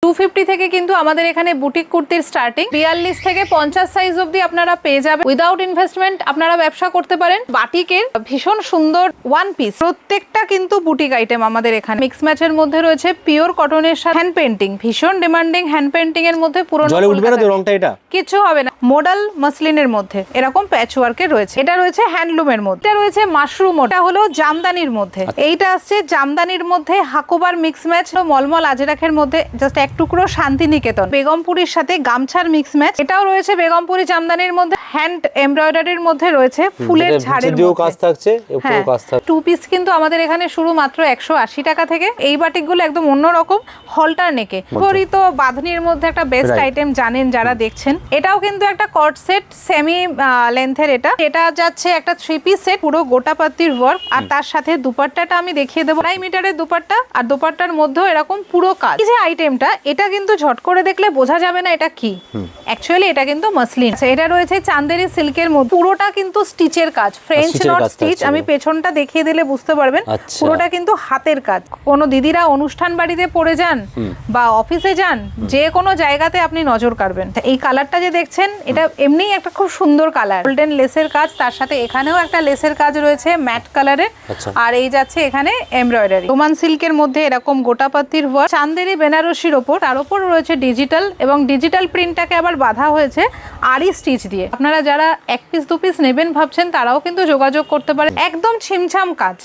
250 থেকে কিন্তু আমাদের এখানে বুটিক কুর্তির স্টার্টিং 42 থেকে 50 সাইজ অবধি আপনারা পেয়ে যাবেন। উইদাউট ইনভেস্টমেন্ট আপনারা ব্যবসা করতে পারেন। বাটিকের ভীষণ সুন্দর ওয়ান পিস, প্রত্যেকটা কিন্তু বুটিক আইটেম আমাদের এখানে। মিক্স ম্যাচের মধ্যে রয়েছে পিওর কটনের সাথে হ্যান্ড পেইন্টিং, ভীষণ ডিমান্ডিং হ্যান্ড পেইন্টিং এর মধ্যে পুরনো জলে উঠবে না তো রংটা, এটা কিছু হবে না। মডাল মাসলিনের মধ্যে এরকম প্যাচ ওয়ার্কের রয়েছে। এটা রয়েছে হ্যান্ডলুমের মধ্যে, এটা রয়েছে মাশরুম, এটা হলো জামদানির মধ্যে, এইটা আসছে জামদানির মধ্যে হাকোবার মিক্স ম্যাচ, মলমল আজরাখের মধ্যে জাস্ট এক টুকরো শান্তিনিকেতন, বেগমপুরীর সাথে গামছার মিক্স ম্যাচ। এটাও রয়েছে বেগমপুরী জামদানির মধ্যে, হ্যান্ড এমব্রয়ডারির মধ্যে রয়েছে ফুলের ঝাড়ের মধ্যে কাজ থাকছে, উপরেও কাজ থাকছে। টু পিস কিন্তু আমাদের এখানে শুরু মাত্র 180 টাকা থেকে। এই বাটিকগুলো একদম অন্যরকম হলটার নেকে, পরিত বাঁধনির মধ্যে একটা বেস্ট আইটেম জানেন যারা দেখছেন। এটাও কিন্তু একটা কট সেট সেমি লেন্থের, এটা যাচ্ছে একটা 3 পিস সেট, পুরো গোটা পাত্তির ওয়ার্ক, আর তার সাথে দুপাট্টাটা আমি দেখিয়ে দেবো। 2.5 মিটারের দুপাট্টা, আর দুপাট্টার মধ্যেও এরকম পুরো কাজ। এই যে আইটেমটা, এটা কিন্তু ঝট করে দেখলে বোঝা যাবে না এটা কি, অ্যাকচুয়ালি এটা কিন্তু মাসলিন। এটা রয়েছে চান্দেরি সিল্কের মধ্যে, পুরোটা কিন্তু স্টিচের কাজ, ফ্রেঞ্চ নট স্টিচ। আমি পেছনটা দেখিয়ে দিলে বুঝতে পারবেন, পুরোটা কিন্তু হাতের কাজ। কোনো দিদিরা অনুষ্ঠান বাড়িতে পরে যান বা অফিসে যান, যে কোনো জায়গাতে আপনি নজর কাড়বেন। এই কালারটা যে দেখছেন, এটা এমনিই একটা খুব সুন্দর কালার, গোল্ডেন লেসের কাজ, তার সাথে এখানেও একটা লেসের কাজ রয়েছে ম্যাট কালারে, আর এই যাচ্ছে এখানে এমব্রয়ডারি। রোমান সিল্কের মধ্যে এরকম গোটাপাতির ওয়ার্ক, চান্দেরি বেনারসির ওপর, তার উপর রয়েছে ডিজিটাল, এবং ডিজিটাল প্রিন্টটাকে আবার বাঁধা হয়েছে আরি স্টিচ দিয়ে। আপনারা যারা 1 পিস 2 পিস নেবেন ভাবছেন, তারাও কিন্তু যোগাযোগ করতে পারেন। একদম ছিমছাম কাজ,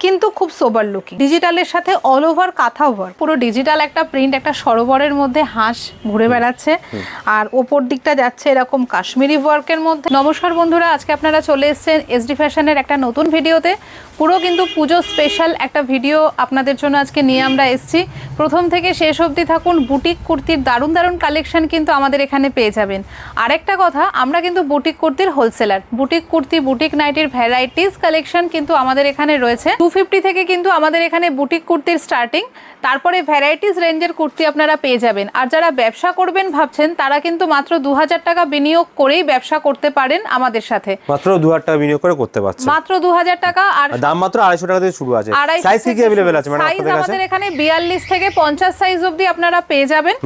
কিন্তু খুব সোবার লুকিং। ডিজিটালের সাথে অল ওভার কাঁথা ওয়ার্ক, পুরো ডিজিটাল একটা প্রিন্ট, একটা সরোবরের মধ্যে হাঁস ঘুরে বেড়াচ্ছে, আর ওপর দিকটা যাচ্ছে এরকম কাশ্মীরি ওয়ার্কের মধ্যে। নমস্কার বন্ধুরা, আজকে আপনারা চলে এসেছেন এসডি ফ্যাশনের একটা নতুন ভিডিওতে। পুরো কিন্তু পুজো স্পেশাল একটা ভিডিও আপনাদের জন্য আজকে নিয়ে আমরা এসেছি। প্রথম থেকে শেষ অবধি থাকুন। বুটিক কুর্তির দারুণ দারুণ কালেকশন কিন্তু আমাদের এখানে পেয়ে যাবেন। আরেকটা কথা, আমরা কিন্তু বুটিক কুর্তির হোলসেলার। বুটিক কুর্তি, বুটিক নাইটির ভ্যারাইটিস কালেকশন কিন্তু আমাদের এখানে রয়েছে। 250 থেকে কিন্তু আমাদের এখানে বুটিক কুর্তির স্টার্টিং, তারপরে ভ্যারাইটিস রেঞ্জের কুর্তি আপনারা পেয়ে যাবেন। আর যারা ব্যবসা করবেন ভাবছেন, তারা কিন্তু মাত্র 2000 টাকা বিনিয়োগ করেই ব্যবসা করতে পারেন আমাদের সাথে। মাত্র 2000 টাকা বিনিয়োগ করে করতে পারছেন, মাত্র 2000 টাকা। আর দাম মাত্র 250 টাকা থেকে শুরু আছে। সাইজ কি अवेलेबल আছে ম্যাডাম আপনাদের কাছে? সাইজ আমাদের এখানে 42 থেকে 50 সাইজ অবধি আপনারা পেয়ে যাবেন।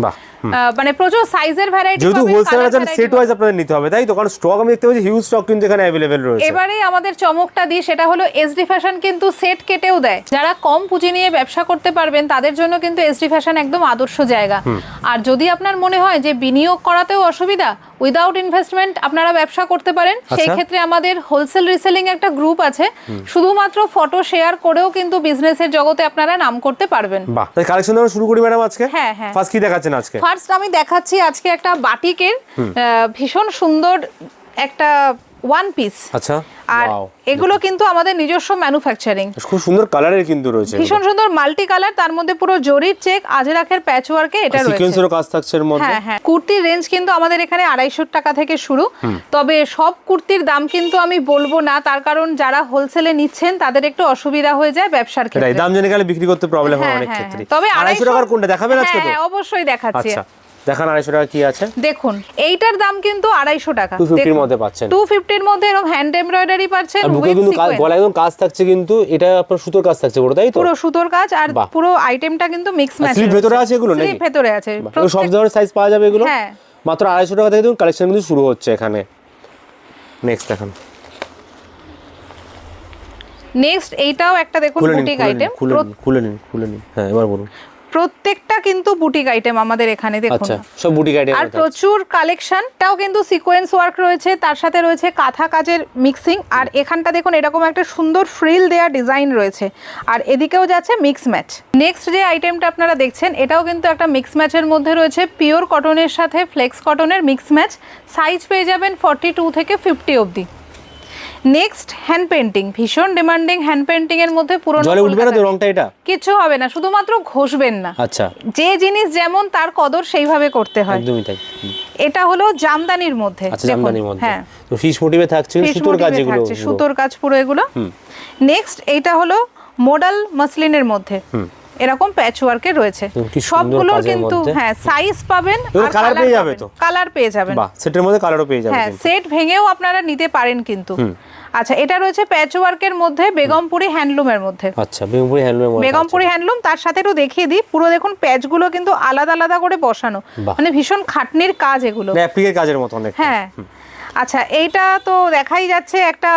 মানে প্রচুর সাইজের ভ্যারাইটি, যেহেতু হোলসেলার আছেন সেট ওয়াইজ আপনাদের নিতে হবে, তাই তো? কারণ স্টক আমি দেখতে পাচ্ছি হিউজ স্টক কিন্তু এখানে अवेलेबल রয়েছে। এবারে আমাদের চমকটা দিই, সেটা হলো এসডি ফ্যাশন কিন্তু সেট কেটেও দেয়। যারা কম পুঁজি নিয়ে ব্যবসা করতে পারবেন, তাদের জন্য কিন্তু এসডি ফ্যাশন একদম আদর্শ জায়গা। আর যদি আপনার মনে হয় যে বিনিয়োগ করাতেও অসুবিধা, উইদাউট ইনভেস্টমেন্ট আপনারা ব্যবসা করতে পারেন, সেই ক্ষেত্রে আমাদের হোলসেল রিসেলিং একটা গ্রুপ আছে। শুধুমাত্র ফটো শেয়ার করেও কিন্তু বিজনেসের জগতে আপনারা নাম করতে পারবেন। বাহ, তাই কালেকশন আমরা শুরু করি ম্যাডাম আজকে। হ্যাঁ হ্যাঁ, ফার্স্ট কি দেখাচ্ছেন আজকে? ফার্স্ট আমি দেখাচ্ছি আজকে একটা বাটিকের ভীষণ সুন্দর একটা ওয়ান পিস। আচ্ছা, আর এগুলো কিন্তু আমাদের নিজস্ব ম্যানুফ্যাকচারিং। খুব সুন্দর কালারের কিন্তু রয়েছে, ভীষণ সুন্দর মাল্টি কালার, তার মধ্যে পুরো জরির চেক, আজরাখের প্যাচ ওয়ার্কে এটা রয়েছে, সিকোয়েন্সেরও কাজ থাকছে এর মধ্যে। হ্যাঁ হ্যাঁ। কুর্তির রেঞ্জ কিন্তু আমাদের এখানে 250 টাকা থেকে শুরু। তবে সব কুর্তির দাম কিন্তু আমি বলবো না, তার কারণ যারা হোলসেলে নিচ্ছেন তাদের একটু অসুবিধা হয়ে যায় ব্যবসার ক্ষেত্রে। দাম জেনে গেলে বিক্রি করতে প্রবলেম হয় অনেক ক্ষেত্রে। তবে 250 টাকার কোনটা দেখাবেন আজকে? হ্যাঁ অবশ্যই দেখাচ্ছি। আচ্ছা দেখান, 250 টাকা কি আছে দেখুন। এইটার দাম কিন্তু 250 টাকা, 250 এর মধ্যে পাচ্ছেন। 250 এর মধ্যে এরকম হ্যান্ড এমব্রয়ডারি পাচ্ছেন, বুকে কিন্তু গলায় একদম কাজ থাকছে, কিন্তু এটা আপনার সুতোর কাজ থাকছে পুরো, তাই তো? পুরো সুতোর কাজ, আর পুরো আইটেমটা কিন্তু মিক্স ম্যাচ। স্লিপ ভেতরে আছে এগুলো নাকি? স্লিপ ভেতরে আছে, সব ধরনের সাইজ পাওয়া যাবে এগুলো। হ্যাঁ, মাত্র 250 টাকা থেকে দেখুন কালেকশন কিন্তু শুরু হচ্ছে এখানে। নেক্সট দেখান। নেক্সট এইটাও একটা দেখুন বুটিক আইটেম। খুলে নিন। হ্যাঁ এবার বলুন। প্রত্যেকটা কিন্তু বুটিক আইটেম আমাদের এখানে দেখুন। আচ্ছা, সব বুটিক আইটেম। আর প্রচুর কালেকশন, তাও কিন্তু সিকোয়েন্স ওয়ার্ক রয়েছে, তার সাথে রয়েছে কাঁথা কাজের মিক্সিং। আর এখানটা দেখুন এরকম একটা সুন্দর ফ্রিল দেয়া ডিজাইন রয়েছে, আর এদিকেও যাচ্ছে মিক্স ম্যাচ। নেক্সট যে আইটেমটা আপনারা দেখছেন, এটাও কিন্তু একটা মিক্স ম্যাচের মধ্যে রয়েছে, পিওর কটনের সাথে ফ্লেক্স কটনের মিক্স ম্যাচ। সাইজ পেয়ে যাবেন 42 থেকে 50 অবধি। নেক্সট হ্যান্ড পেইন্টিং, ভীষণ ডিমান্ডিং হ্যান্ড পেইন্টিং এর মধ্যে পুরনো, জলে উঠবে না তো রংটা? এটা কিছু হবে না, শুধুমাত্র ঘষবেন না। আচ্ছা, যে জিনিস যেমন তার কদর সেইভাবে করতে হয়, একদমই তাই। এটা হলো জামদানির মধ্যে। আচ্ছা, জামদানির মধ্যে। হ্যাঁ, তো ফিশ মোটিভে থাকছে, সুতোর কাজ এগুলো, সুতোর কাজ পুরো এগুলো। নেক্সট এইটা হলো মডাল মাসলিনের মধ্যে, এরকম প্যাচ ওয়ার্কের রয়েছে। সবগুলোর কিন্তু হ্যাঁ সাইজ পাবেন আর কালার পেয়ে যাবে তো, কালার পেয়ে যাবেন। বাহ, সেটের মধ্যে কালারও পেয়ে যাবেন। হ্যাঁ, সেট ভেঙেও আপনারা নিতে পারেন কিন্তু। আচ্ছা, এটা রয়েছে প্যাচ ওয়ার্কের মধ্যে বেগমপুরি হ্যান্ডলুমের মধ্যে। আচ্ছা, বেগমপুরি হ্যান্ডলুম। তার সাথে একটু দেখিয়ে দিই, পুরো দেখুন প্যাচগুলো কিন্তু আলাদা আলাদা করে বসানো, মানে ভীষণ খাটনির কাজ এগুলো, অ্যাপ্লিকের কাজের মতো অনেক। হ্যাঁ। আচ্ছা, এইটা তো দেখাই যাচ্ছে একটা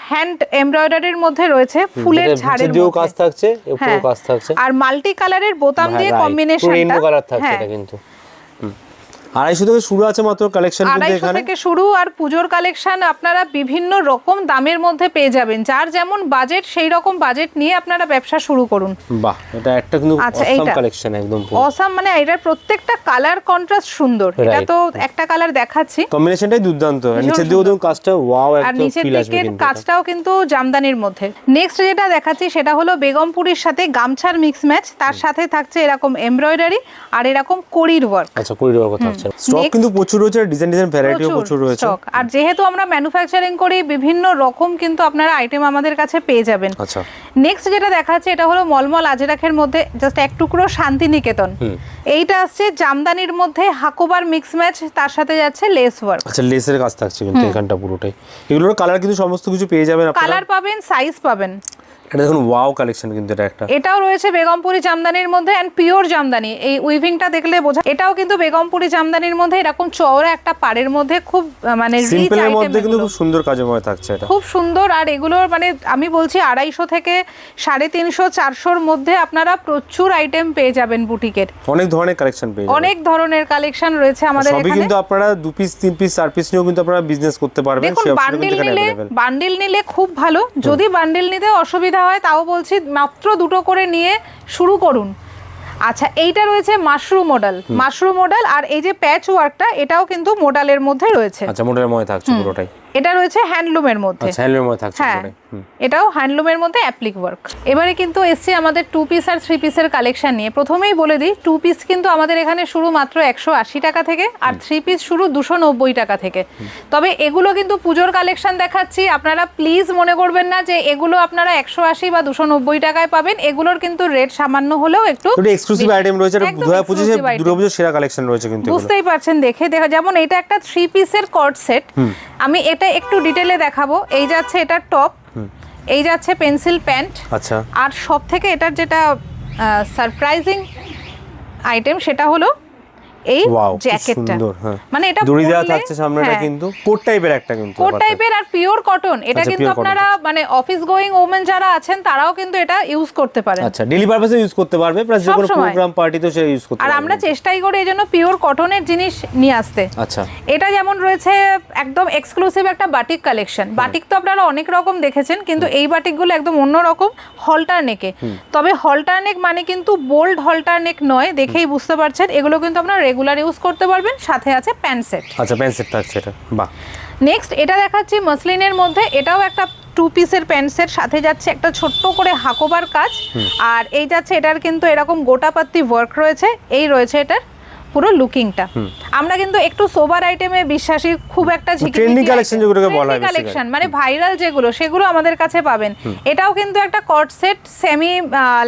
হ্যান্ড এমব্রয়ডারির মধ্যে রয়েছে, ফুলের ঝাড়ের মধ্যে কাজ থাকছে, উপরেও কাজ থাকছে, আর মাল্টি কালারের বোতাম দিয়ে কম্বিনেশনটা, রেইনবো কালার থাকছে এটা কিন্তু। 250 থেকে শুরু আছে মাত্র কালেকশন কিন্তু এখানে। 250 থেকে শুরু, আর পুজোর কালেকশন আপনারা বিভিন্ন রকম দামের মধ্যে পেয়ে যাবেন। যার যেমন বাজেট সেই রকম বাজেট নিয়ে আপনারা ব্যবসা শুরু করুন। বাহ, এটা একটা কিন্তু অসাম কালেকশন, একদম অসাম, মানে এটার প্রত্যেকটা কালার কন্ট্রাস্ট সুন্দর। এটা তো একটা কালার দেখাচ্ছি, কম্বিনেশনটাই দুর্দান্ত। নিচে দিয়েও দেখুন কাজটা ওয়াও, একদম ফিল আসবে কিন্তু। কাজটাও কিন্তু জামদানির মধ্যে। নেক্সট যেটা দেখাচ্ছি সেটা হলো বেগমপুরির সাথে গামছার মিক্স ম্যাচ, তার সাথে থাকছে এরকম এমব্রয়ডারি আর এরকম কড়ির ওয়ার্ক। আচ্ছা, কড়ির ওয়ার্ক থাকছে। স্টক কিন্তু প্রচুর রয়েছে, ডিজাইন ভ্যারাইটিও প্রচুর রয়েছে। আর যেহেতু আমরা ম্যানুফ্যাকচারিং করি, বিভিন্ন রকম কিন্তু আপনারা আইটেম আমাদের কাছে পেয়ে যাবেন। আচ্ছা, নেক্সট যেটা দেখাচ্ছে এটা হলো মলমল আজরাখের মধ্যে জাস্ট এক টুকরো শান্তিনিকেতন। এইটা আসছে জামদানির মধ্যে হাকোবার মিক্স ম্যাচ, তার সাথে যাচ্ছে লেস ওয়ার্ক। আচ্ছা, লেসের কাজ থাকছে কিন্তু এখানটা পুরোটাই। এগুলোর কালার কিন্তু সমস্ত কিছু পেয়ে যাবেন আপনারা, কালার পাবেন, সাইজ পাবেন। এটা দেখুন ওয়াও কালেকশন কিন্তু এটা একটা। এটাও রয়েছে বেগমপুরি জামদানির মধ্যে, এন্ড পিওর জামদানি। এই উইভিংটা দেখলে বোঝা, এটাও কিন্তু বেগমপুরি জামদানির মধ্যে এরকম চওড়া একটা পাড়ের মধ্যে খুব মানে রিচ সিম্পলের মধ্যে কিন্তু খুব সুন্দর কাজের মধ্যে থাকছে এটা, খুব সুন্দর। আর এগুলোর মানে আমি বলছি 250 থেকে 350 400-র মধ্যে আপনারা প্রচুর আইটেম পেয়ে যাবেন বুটিকের। অনেক ধরনের কালেকশন পেয়ে যাবেন, অনেক ধরনের কালেকশন রয়েছে আমাদের এখানে। সবই কিন্তু আপনারা 2 পিস 3 পিস 4 পিস নিয়েও কিন্তু আপনারা বিজনেস করতে পারবেন। সেই অপশন কিন্তু এখানে अवेलेबल। বান্ডিল নিলে খুব ভালো, যদি বান্ডিল নিতে অসুবিধা হয় তাও বলছি মাত্র 2টো করে নিয়ে শুরু করুন। আচ্ছা, এইটা রয়েছে মাশরুম মডেল, আর এই যে প্যাচ ওয়ার্কটা এটাও কিন্তু মডেলের মধ্যে রয়েছে। আচ্ছা, মডেলের মধ্যে থাকছে পুরোটাই। এটা রয়েছে হ্যান্ডলুমের মধ্যে। আচ্ছা, হ্যান্ডলুমের মধ্যে থাকছে পুরোটাই। এটাও হ্যান্ডলুমের মধ্যে অ্যাপ্লিক ওয়ার্ক। এবারে কিন্তু এসছে আমাদের 2 পিস আর 3 পিসের কালেকশন নিয়ে। প্রথমেই বলে দিই, 2 পিস কিন্তু আমাদের এখানে শুরু মাত্র 180 টাকা থেকে, আর 3 পিস শুরু 290 টাকা থেকে। তবে এগুলো কিন্তু পুজোর কালেকশন দেখাচ্ছি, আপনারা প্লিজ মনে করবেন না যে এগুলো আপনারা 180 বা 290 টাকায় পাবেন। এগুলোর কিন্তু রেট সামান্য হলেও একটু এক্সক্লুসিভ আইটেম রয়েছে। 2025 এর দুর্গাপূজার সেরা কালেকশন রয়েছে কিন্তু, বুঝতেই পারছেন দেখে। যেমন এটা একটা 3 পিসের কর্ড সেট, আমি এটা একটু ডিটেইলে দেখাবো। এই যাচ্ছে এটা টপ, এই যাচ্ছে পেন্সিল প্যান্ট। আচ্ছা, আর সব থেকে এটার যেটা সারপ্রাইজিং আইটেম সেটা হলো এই জ্যাকেটটা। মানে এটা দড়ি দেওয়া থাকছে সামনেটা, কিন্তু কোট টাইপের একটা, কিন্তু কোট টাইপের আর পিওর কটন। এটা কিন্তু আপনারা মানে অফিস গোয়িং ওমেন যারা আছেন তারাও কিন্তু এটা ইউজ করতে পারেন। আচ্ছা, ডেইলি পারপাসে ইউজ করতে পারবে, প্লাস যে কোনো প্রোগ্রাম পার্টিতেও সে ইউজ করতে পারবে। আর আমরা চেষ্টাই করি এজন্য পিওর কটনের জিনিস নিয়ে আসতে। আচ্ছা, এটা যেমন রয়েছে একদম এক্সক্লুসিভ একটা বাটিক কালেকশন। বাটিক তো আপনারা অনেক রকম দেখেছেন, কিন্তু এই বাটিকগুলো একদম অন্যরকম, হলটার নেকে। তবে হলটার নেক মানে কিন্তু বোল্ড হলটার নেক নয়, দেখেই বুঝতে পারছেন। এগুলো কিন্তু আপনারা রেগুলার ইউজ করতে পারবেন। সাথে আছে প্যান্ট সেট। আচ্ছা, প্যান্ট সেট থাকছে এটা, বাহ। নেক্সট এটা দেখাচ্ছি মসলিনের মধ্যে, এটাও একটা 2 পিসের প্যান্ট সেট, সাথে যাচ্ছে একটা ছোট্ট করে হাকোবার কাজ, আর এই যাচ্ছে এটার কিন্তু এরকম গোটাপাত্তি ওয়ার্ক রয়েছে। এই রয়েছে এটার পুরো লুকিংটা। আমরা কিন্তু একটু সোবার আইটেমে বিশ্বাসী, খুব একটা ট্রেন্ডিং কালেকশন যেগুলোকে বলা হয়, কালেকশন মানে ভাইরাল যেগুলো, সেগুলো আমাদের কাছে পাবেন। এটাও কিন্তু একটা কর্ড সেট, সেমি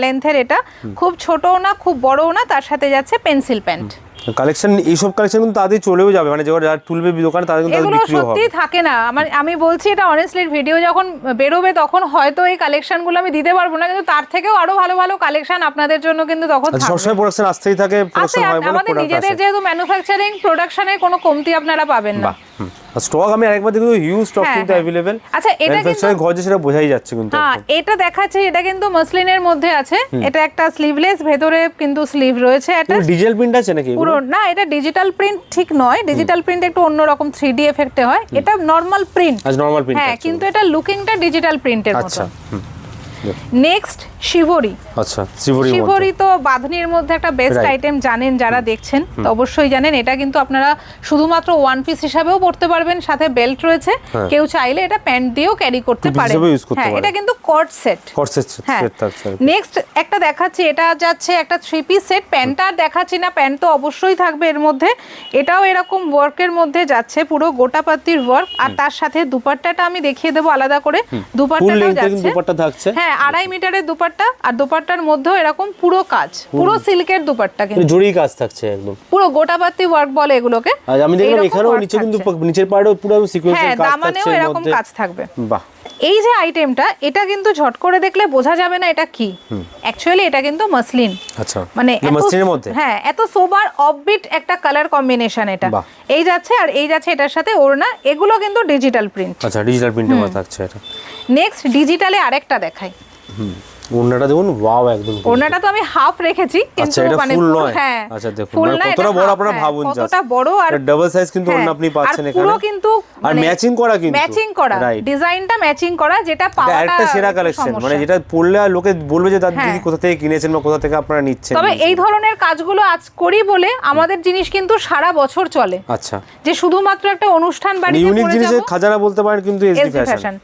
লেন্থের। এটা খুব ছোটও না খুব বড়ও না, তার সাথে যাচ্ছে পেন্সিল প্যান্ট। কালেকশন, এইসব কালেকশন কিন্তু তাড়াতাড়ি চলেও যাবে, মানে যারা তুলবে দোকানে তাদের কিন্তু এগুলো সত্যি থাকে না। আমি বলছি এটা অনেস্টলি, ভিডিও যখন বেরোবে তখন হয়তো এই কালেকশনগুলো আমি দিতে পারবো না, কিন্তু তার থেকেও আরো ভালো ভালো কালেকশন আপনাদের জন্য কিন্তু তখন থাকবে। সবসময় প্রোডাকশন আসতেই থাকে, প্রোডাকশন হয় বলে আমাদের নিজেদের যেহেতু ম্যানুফ্যাকচারিং, প্রোডাকশনে কোনো কমতি আপনারা পাবেন না। স্টক আমি আরেকবার দেখি, হিউজ স্টক কিন্তু अवेलेबल। আচ্ছা, এটা কিন্তু ঘরে সেটা বোঝাই যাচ্ছে কিন্তু। হ্যাঁ, এটা দেখাচ্ছে, এটা কিন্তু মসলিনের মধ্যে আছে। এটা একটা স্লিভলেস, ভেতরে কিন্তু স্লিভ রয়েছে। এটা ডিজিটাল প্রিন্ট আছে নাকি? পুরো না, এটা ডিজিটাল প্রিন্ট ঠিক নয়। ডিজিটাল প্রিন্ট একটু অন্যরকম 3D এফেক্টে হয়। এটা নরমাল প্রিন্ট। আচ্ছা, নরমাল প্রিন্ট। হ্যাঁ, কিন্তু এটা লুকিংটা ডিজিটাল প্রিন্টের মতো। আচ্ছা, নেক্সট শিভরি। আচ্ছা, শিভরি তো বাঁধনির মধ্যে একটা বেস্ট আইটেম, জানেন যারা দেখছেন তো অবশ্যই জানেন। এটা কিন্তু আপনারা শুধুমাত্র ওয়ান পিস হিসাবেও পরতে পারবেন, সাথে বেল্ট রয়েছে। কেউ চাইলে এটা প্যান্ট দিয়েও ক্যারি করতে পারে। হ্যাঁ, এটা কিন্তু কর্ড সেট। নেক্সট একটা দেখাচ্ছি, এটা যাচ্ছে একটা 3 পিস সেট। প্যান্টটা দেখাচ্ছি না, প্যান্ট তো অবশ্যই থাকবে এর মধ্যে। এটাও এরকম ওয়ার্কের মধ্যে যাচ্ছে, পুরো গোটাপাতির ওয়ার্ক। আর তার সাথে দুপাট্টাটা আমি দেখিয়ে দেবো আলাদা করে। দুপাট্টাটাও যাচ্ছে, দুপাট্টা থাকছে। হ্যাঁ, হ্যাঁ 2.5 মিটারের দুপাট্টা, আর দুপাট্টার মধ্যেও এরকম পুরো কাজ, পুরো সিল্কের দুপাট্টা, কিন্তু জরি কাজ থাকছে একদম, পুরো গোটাপাতি ওয়ার্ক বলে এগুলোকে। আর আমি দেখলাম এখানেও নিচে কিন্তু নিচের পাড়েও পুরো সিকোয়েন্সের কাজ থাকছে, দামানেও এরকম কাজ থাকবে। বাহ, এই যে আইটেমটা, এটা কিন্তু ঝট করে দেখলে বোঝা যাবে না এটা কি। অ্যাকচুয়ালি এটা কিন্তু মাসলিন। আচ্ছা, মানে মাসলিনের মধ্যে হ্যাঁ এত সোবার অফবিট একটা কালার কম্বিনেশন এটা। এই যাচ্ছে আর এই যাচ্ছে এটার সাথে ওড়না, এগুলো কিন্তু ডিজিটাল প্রিন্ট। আচ্ছা, ডিজিটাল প্রিন্টের মধ্যে থাকছে এটা। নেক্সট ডিজিটালে আরেকটা দেখাই। ওড়নাটা দেখুন, ওয়াও একদম। ওড়নাটা তো আমি হাফ রেখেছি, কিন্তু মানে ফুল নয়। হ্যাঁ আচ্ছা দেখুন কতটা বড়, আপনারা ভাবুন জাস্ট কতটা বড়, আর ডাবল সাইজ কিন্তু ওড়না আপনি পাচ্ছেন এখানে, পুরো কিন্তু আর ম্যাচিং করা, কিন্তু ম্যাচিং করা, ডিজাইনটা ম্যাচিং করা, যেটা পাওয়াটা একটা সেরা কালেকশন, মানে যেটা পরলে লোকে বলবে যে দাদা দিদি কোথা থেকে কিনেছেন বা কোথা থেকে আপনারা নিচ্ছেন। তবে এই ধরনের কাজগুলো আজ করি বলে আমাদের জিনিস কিন্তু সারা বছর চলে। আচ্ছা, যে শুধুমাত্র একটা অনুষ্ঠান বাড়িতে ইউনিক পরে জিনিসের যাব, খাজানা বলতে পারেন কিন্তু এসডি ফ্যাশন।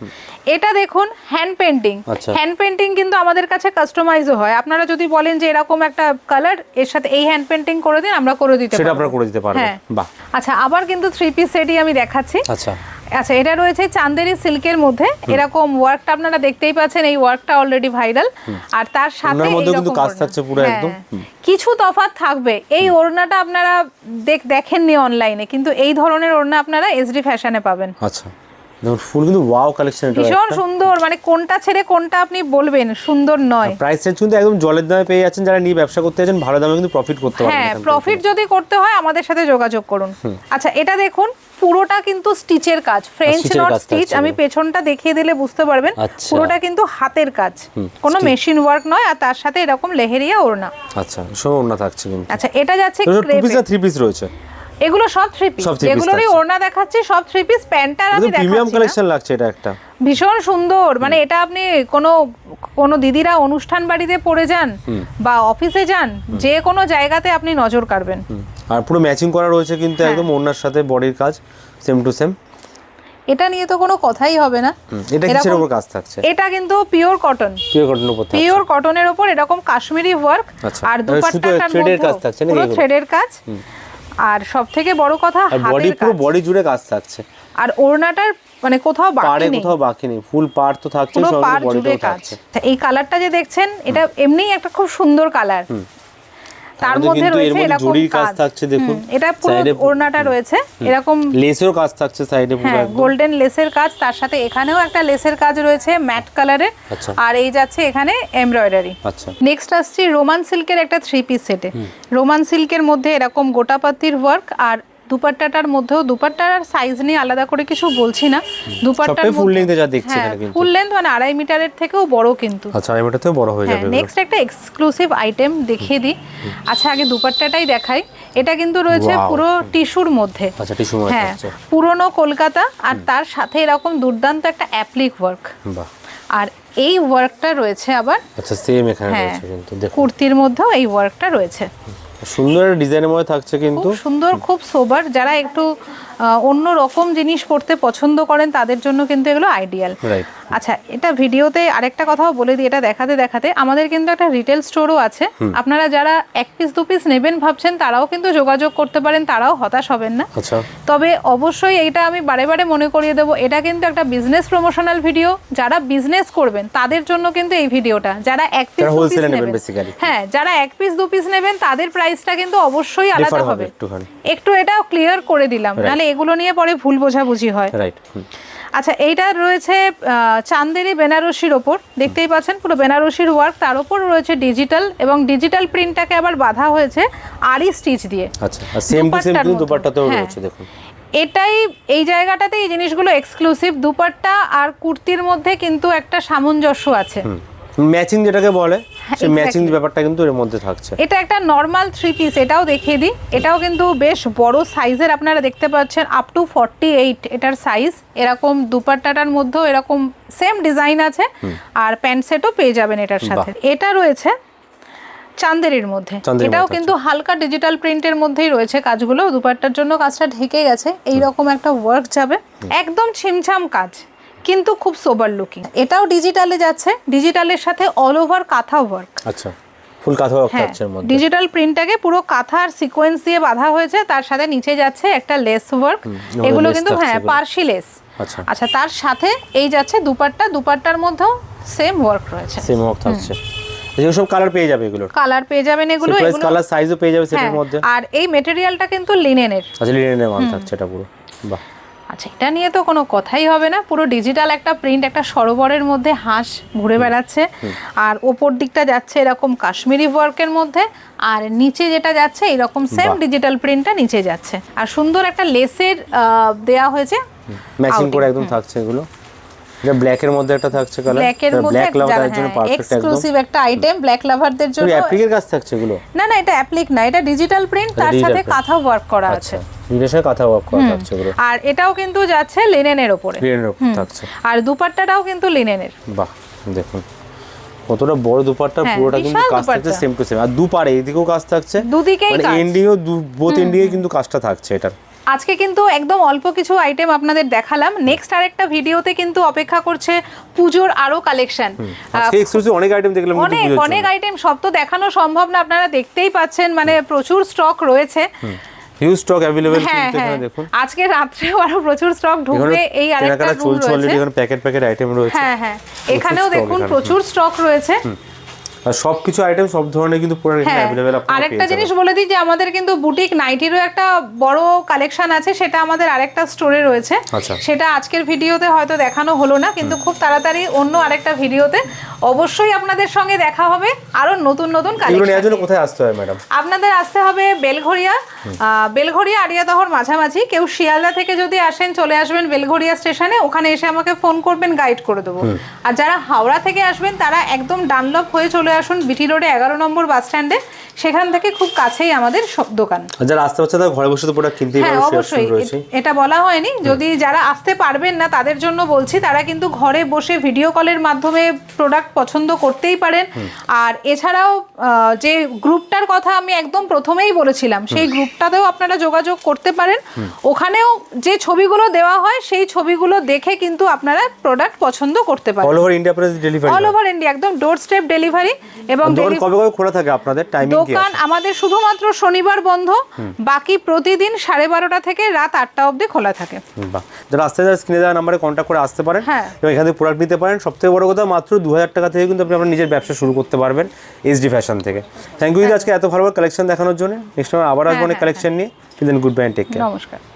এটা দেখুন হ্যান্ড পেইন্টিং। হ্যান্ড পেইন্টিং কিন্তু আমাদের কাছে কাস্টমাইজও হয়। আপনারা যদি বলেন যে এরকম একটা কালার এর সাথে এই হ্যান্ড পেইন্টিং করে দিন, আমরা করে দিতে পারবো, সেটা আপনারা করে দিতে পারবেন। বাহ, আচ্ছা আবার কিন্তু 3 পিস সেটই আমি দেখাচ্ছি। আচ্ছা আচ্ছা, এটা রয়েছে চান্দেরি সিল্কের মধ্যে, এরকম ওয়ার্কটা আপনারা দেখতেই পাচ্ছেন, এই ওয়ার্কটা অলরেডি ভাইরাল। আর তার সাথে এর মধ্যে কিন্তু কাজ থাকছে পুরো একদম। কিছু তফাৎ থাকবে, এই ওড়নাটা আপনারা দেখেননি অনলাইনে, কিন্তু এই ধরনের ওড়না আপনারা এসডি ফ্যাশনে পাবেন। আচ্ছা, দেখুন ফুল কিন্তু ওয়াও কালেকশন, এটা ভীষণ সুন্দর, মানে কোনটা ছেড়ে কোনটা আপনি বলবেন সুন্দর নয়। প্রাইস রেঞ্জ কিন্তু একদম জলের দামে পেয়ে যাচ্ছেন, যারা নিয়ে ব্যবসা করতে যাচ্ছেন ভালো দামে কিন্তু প্রফিট করতে পারবেন। হ্যাঁ, প্রফিট যদি করতে হয় আমাদের সাথে যোগাযোগ করুন। আচ্ছা, এটা দেখুন পুরোটা কিন্তু স্টিচের কাজ, ফ্রেঞ্চ নট স্টিচ। আমি পেছনটা দেখিয়ে দিলে বুঝতে পারবেন, পুরোটা কিন্তু হাতের কাজ, কোনো মেশিন ওয়ার্ক নয়। আর তার সাথে এরকম লেহেরিয়া ওড়না। আচ্ছা, সব ওড়না থাকছে কিন্তু। আচ্ছা, এটা যাচ্ছে ক্রেপে, 2 পিস আর 3 পিস রয়েছে, এগুলো সব 3 পিস, যেগুলোরই ওড়না দেখাচ্ছি সব 3 পিস। প্যান্টটা আমি দেখাচ্ছি, প্রিমিয়াম কালেকশন লাগছে এটা একটা, ভীষণ সুন্দর। মানে এটা আপনি কোনো দিদিরা অনুষ্ঠান বাড়িতে পরে যান বা অফিসে যান, যে কোনো জায়গাতে আপনি নজর কাড়বেন। আর পুরো ম্যাচিং করা রয়েছে কিন্তু একদম ওড়নার সাথে বডির কাজ সেম টু সেম। এটা নিয়ে তো কোনো কথাই হবে না। এটা কিসের উপর কাজ থাকছে? এটা কিন্তু পিওর কটন, পিওর কটনের উপর থাকছে, পিওর কটনের উপর এরকম কাশ্মীরি ওয়ার্ক। আর দুপাট্টাটার থ্রেডের কাজ থাকছে না, পুরো থ্রেডের কাজ। আর সবথেকে বড় কথা হাতের কাজ, পুরো বডি জুড়ে কাজ থাকছে। আর ওড়নাটার মানে কোথাও বাকি নেই, ফুল পাড় তো থাকছে, পুরো সব পাড় জুড়ে কাজ। এই কালারটা যে দেখছেন, এটা এমনিই একটা খুব সুন্দর কালার। তার মধ্যে রয়েছে এরকম কাজ থাকছে, দেখুন এটা পুরো ওড়নাটা রয়েছে এরকম লেসের কাজ থাকছে সাইডে, পুরো একদম গোল্ডেন লেসের কাজ। তার সাথে এখানেও একটা লেসের কাজ রয়েছে ম্যাট কালারের। আর এই যাচ্ছে এখানে এমব্রয়ডারি। আচ্ছা, নেক্সট আসছে রোমান সিল্কের একটা 3 পিস সেটে। রোমান সিল্কের মধ্যে এরকম গোটাপাতির ওয়ার্ক, আর দুপাট্টাটার মধ্যেও, দুপাট্টার সাইজ নিয়ে আলাদা করে কিছু বলছি না, দুপাট্টার ফুল লেন্থে যা দেখছি এখানে কিন্তু ফুল লেন্থ, মানে 2.5 মিটারের থেকেও বড় কিন্তু। আচ্ছা, 2.5 মিটার থেকেও বড় হয়ে যাবে। নেক্সট একটা এক্সক্লুসিভ আইটেম দেখিয়ে দিই। আচ্ছা, আগে দুপাট্টাটাই দেখাই। এটা কিন্তু রয়েছে পুরো টিস্যুর মধ্যে। আচ্ছা, টিস্যুর মধ্যে আছে, পুরনো কলকাতা। আর তার সাথে এরকম দুর্দান্ত একটা অ্যাপ্লিক ওয়ার্ক। বাহ, আর এই ওয়ার্কটা রয়েছে আবার, আচ্ছা সেম এখানে রয়েছে কিন্তু, দেখুন কুর্তির মধ্যেও এই ওয়ার্কটা রয়েছে, সুন্দর ডিজাইনের মধ্যে থাকছে কিন্তু, খুব সুন্দর, খুব সোবার। যারা একটু অন্য রকম জিনিস পড়তে পছন্দ করেন তাদের জন্য কিন্তু এগুলো আইডিয়াল। আচ্ছা, এটা ভিডিওতে আরেকটা কথাও বলে দিই, এটা দেখাতে দেখাতে আমাদের কিন্তু একটা রিটেল স্টোরও আছে। আপনারা যারা 1 পিস 2 পিস নেবেন ভাবছেন, তারাও কিন্তু যোগাযোগ করতে পারেন, তারাও হতাশ হবেন না। তবে অবশ্যই এইটা আমি বারে বারে মনে করিয়ে দেবো, এটা কিন্তু একটা বিজনেস প্রমোশনাল ভিডিও। যারা বিজনেস করবেন তাদের জন্য কিন্তু এই ভিডিওটা। যারা 1 পিস 2 পিস নেবেন, হ্যাঁ, যারা 1 পিস 2 পিস নেবেন তাদের প্রাইসটা কিন্তু অবশ্যই আলাদা হবে। একটু এটাও ক্লিয়ার করে দিলাম, নাহলে এগুলো নিয়ে পরে ভুল বোঝাবুঝি হয়। আচ্ছা, এইটা রয়েছে চান্দেরি বেনারসির ওপর, দেখতেই পাচ্ছেন পুরো বেনারসির ওয়ার্ক। তার উপর রয়েছে ডিজিটাল, এবং ডিজিটাল প্রিন্টটাকে আবার বাঁধা হয়েছে আরি স্টিচ দিয়ে। আচ্ছা, সেম টু সেম কিন্তু দুপাট্টাতেও রয়েছে, দেখুন এটাই এই জায়গাটাতে এই জিনিসগুলো এক্সক্লুসিভ। দুপাট্টা আর কুর্তির মধ্যে কিন্তু একটা সামঞ্জস্য আছে, ম্যাচিং যেটাকে বলে, সেই ম্যাচিং ব্যাপারটা কিন্তু এর মধ্যে থাকছে। এটা একটা নরমাল 3 পিস, এটাও দেখিয়ে দিই। এটাও কিন্তু বেশ বড় সাইজের, আপনারা দেখতে পাচ্ছেন আপ টু 48 এটার সাইজ। এরকম দুপাট্টাটার মধ্যেও এরকম সেম ডিজাইন আছে, আর প্যান্ট সেটও পেয়ে যাবেন এটার সাথে। এটা রয়েছে চান্দেরির মধ্যে, এটাও কিন্তু হালকা ডিজিটাল প্রিন্টের মধ্যেই রয়েছে কাজগুলো। দুপাট্টার জন্য কাজটা ঢেকে গেছে, এইরকম একটা ওয়ার্ক যাবে, একদম ছিমছাম কাজ, কিন্তু খুব সোবার লুকিং। এটাও ডিজিটালে যাচ্ছে, ডিজিটালের সাথে অল ওভার কাঁথা ওয়ার্ক। আচ্ছা, ফুল কাঁথা ওয়ার্ক থাকছে এর মধ্যে। ডিজিটাল প্রিন্টটাকে পুরো কাঁথা আর সিকোয়েন্স দিয়ে বাঁধা হয়েছে, তার সাথে নিচে যাচ্ছে একটা লেস ওয়ার্ক। এগুলো কিন্তু পার্সি লেস। আচ্ছা, তার সাথে এই যাচ্ছে দুপাট্টা, দুপাট্টার মধ্যেও সেম ওয়ার্ক রয়েছে, সেম ওয়ার্ক থাকছে। যেগুলো সব কালার পেয়ে যাবে, এগুলো কালার পেয়ে যাবেন, এগুলো কালার সাইজও পেয়ে যাবে সেটার হ্যাঁ, মধ্যে। আর এই মেটেরিয়ালটা কিন্তু লিনেনের। আচ্ছা, লিনেনের মাল থাকছে এটা পুরো, বাহ। আচ্ছা, এটা নিয়ে তো কোনো কথাই হবে না, পুরো ডিজিটাল একটা প্রিন্ট, একটা সরোবরের মধ্যে হাঁস ঘুরে বেড়াচ্ছে, আর ওপর দিকটা যাচ্ছে এরকম কাশ্মীরি ওয়ার্কের মধ্যে, আর নিচে যেটা যাচ্ছে এরকম সেম ডিজিটাল প্রিন্টটা নিচে যাচ্ছে, আর সুন্দর একটা লেসের দেয়া হয়েছে, ম্যাচিং করে একদম থাকছে এগুলো। এটা ব্ল্যাক এর মধ্যে একটা থাকছে কালার, ব্ল্যাকের মধ্যে ব্ল্যাক লাভারদের জন্য পারফেক্ট একদম এক্সক্লুসিভ একটা আইটেম ব্ল্যাক লাভারদের জন্য। অ্যাপ্লিকের কাজ থাকছে এগুলো? না না, এটা অ্যাপ্লিক না, এটা ডিজিটাল প্রিন্ট, তার সাথে কাঁথা ওয়ার্ক করা আছে, বিদেশের কাঁথা ওয়ার্ক করা থাকছে এগুলো। আর এটাও কিন্তু যাচ্ছে লিনেনের উপরে, লিনেনের উপর থাকছে, আর দুপাট্টাটাও কিন্তু লিনেনের। বাহ দেখুন কতটা বড় দুপাট্টা, পুরোটা কিন্তু কাজ থাকছে সেম টু সেম, আর দুপারে এইদিকেও কাজ থাকছে, দুদিকেই মানে কাজ, এন্ডিও বোথ এন্ডিয়ে কিন্তু কাজটা থাকছে এটার। আজকে কিন্তু একদম অল্প কিছু আইটেম আপনাদের দেখালাম, নেক্সট আরেকটা ভিডিওতে কিন্তু অপেক্ষা করছে পুজোর আরো কালেকশন। আজকে এক্সক্লুসিভ অনেক আইটেম দেখলাম, কিন্তু অনেক পুজোর অনেক জন্য আইটেম, সব তো দেখানো সম্ভব না, আপনারা দেখতেই পাচ্ছেন, মানে প্রচুর স্টক রয়েছে, হিউজ স্টক अवेलेबल হ্যাঁ কিন্তু হ্যাঁ, এখানে দেখুন। আজকে রাত্রেও আরো প্রচুর স্টক ঢুকবে, এই আরেকটা রুম চলছে অলরেডি, রয়েছে, এখানে প্যাকেট প্যাকেট আইটেম রয়েছে, হ্যাঁ হ্যাঁ, এখানেও stock দেখুন এখানে। প্রচুর স্টক রয়েছে। আর সবকিছু আইটেম সব ধরনের কিন্তু পুরো এখানে হ্যাঁ, अवेलेबल আপনারা পেয়ে আরেকটা যাবেন। জিনিস বলে দিই যে আমাদের কিন্তু বুটিক নাইটিরও একটা বড় কালেকশন আছে, সেটা আমাদের আরেকটা স্টোরে রয়েছে, আচ্ছা। সেটা আজকের ভিডিওতে হয়তো দেখানো হলো না, কিন্তু খুব তাড়াতাড়ি অন্য আরেকটা ভিডিওতে অবশ্যই আপনাদের সঙ্গে দেখা হবে আরো নতুন নতুন এগুলো নেওয়ার জন্য কালেকশন। কোথায় আসতে হয় ম্যাডাম? আপনাদের আসতে হবে বেলঘড়িয়া, বেলঘড়িয়া আড়িয়াদহর মাঝামাঝি, কেউ শিয়ালদা থেকে যদি আসেন চলে আসবেন বেলঘড়িয়া স্টেশনে, ওখানে এসে আমাকে ফোন করবেন, গাইড করে দেবো। আর যারা হাওড়া থেকে আসবেন তারা একদম ডানলপ হয়ে চলে আসুন বিটি রোডে 11 নম্বর বাস স্ট্যান্ডে, সেখান থেকে খুব কাছেই আমাদের সব দোকান। আর যারা আসতে পারছে তারা ঘরে বসে তো প্রোডাক্ট কিনতেই হ্যাঁ পারে, অবশ্যই, এটা বলা হয়নি, যদি যারা আসতে পারবেন না তাদের জন্য বলছি, তারা কিন্তু ঘরে বসে ভিডিও কলের মাধ্যমে প্রোডাক্ট পছন্দ করতেই পারেন। আর এছাড়াও যে গ্রুপটার কথা আমি একদম প্রথমেই বলেছিলাম, সেই গ্রুপটাতেও আপনারা যোগাযোগ করতে পারেন, ওখানেও যে ছবিগুলো দেওয়া হয় সেই ছবিগুলো দেখে কিন্তু আপনারা প্রোডাক্ট পছন্দ করতে পারেন। All over India price delivery, all over India একদম ডোর স্টেপ ডেলিভারি। এবং দোকান কবে কবে খোলা থাকে আপনাদের, টাইমিং কি আছে? দোকান আমাদের শুধুমাত্র শনিবার বন্ধ, বাকি প্রতিদিন 12:30 থেকে রাত 8টা অবধি খোলা থাকে। বাহ, যারা আসতে চান স্ক্রিনে দেওয়া নাম্বারে কন্ট্যাক্ট করে আসতে পারেন, হ্যাঁ। এবং এখান থেকে প্রোডাক্ট নিতে পারেন। সবথেকে বড় কথা, মাত্র 2000 টাকা থেকে কিন্তু আপনি আপনার নিজের ব্যবসা শুরু করতে পারবেন এসডি ফ্যাশন থেকে। থ্যাংক ইউ আজকে এত ভালো কালেকশন দেখানোর জন্য। নেক্সট টাইম আবার আসবো অনেক কালেকশন নিয়ে। Then good bye and take care. নমস্কার।